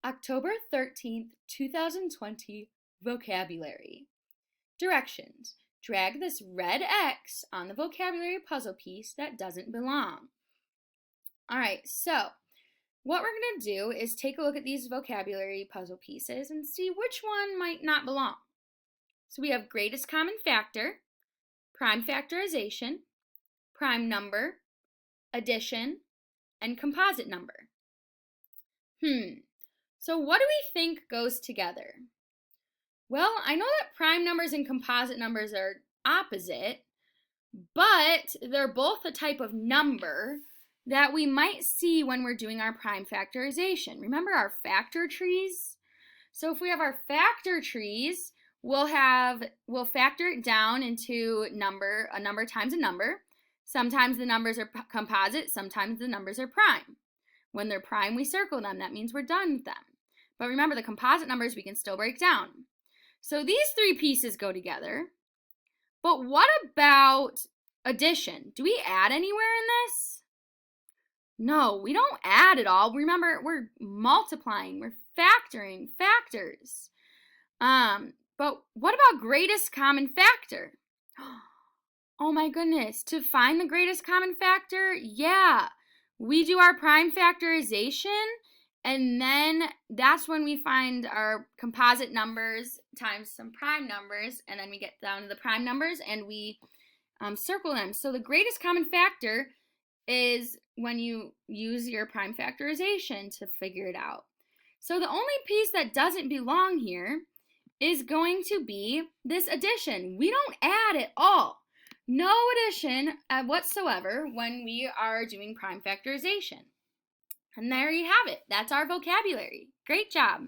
October 13th, 2020, vocabulary. Directions. Drag this red X on the vocabulary puzzle piece that doesn't belong. All right, so what we're going to do is take a look at these vocabulary puzzle pieces and see which one might not belong. So we have greatest common factor, prime factorization, prime number, addition, and composite number. So what do we think goes together? Well, I know that prime numbers and composite numbers are opposite, but they're both a type of number that we might see when we're doing our prime factorization. Remember our factor trees? So if we have our factor trees, we'll factor it down into a number times a number. Sometimes the numbers are composite, sometimes the numbers are prime. When they're prime, we circle them. That means we're done with them. But remember, the composite numbers we can still break down. So these three pieces go together. But what about addition? Do we add anywhere in this? No, we don't add at all. Remember, we're multiplying. We're factoring factors. But what about greatest common factor? Oh my goodness, to find the greatest common factor, yeah, we do our prime factorization, and then that's when we find our composite numbers times some prime numbers, and then we get down to the prime numbers and we circle them. So the greatest common factor is when you use your prime factorization to figure it out. So the only piece that doesn't belong here is going to be this addition. We don't add at all. No addition whatsoever when we are doing prime factorization. And there you have it. That's our vocabulary. Great job.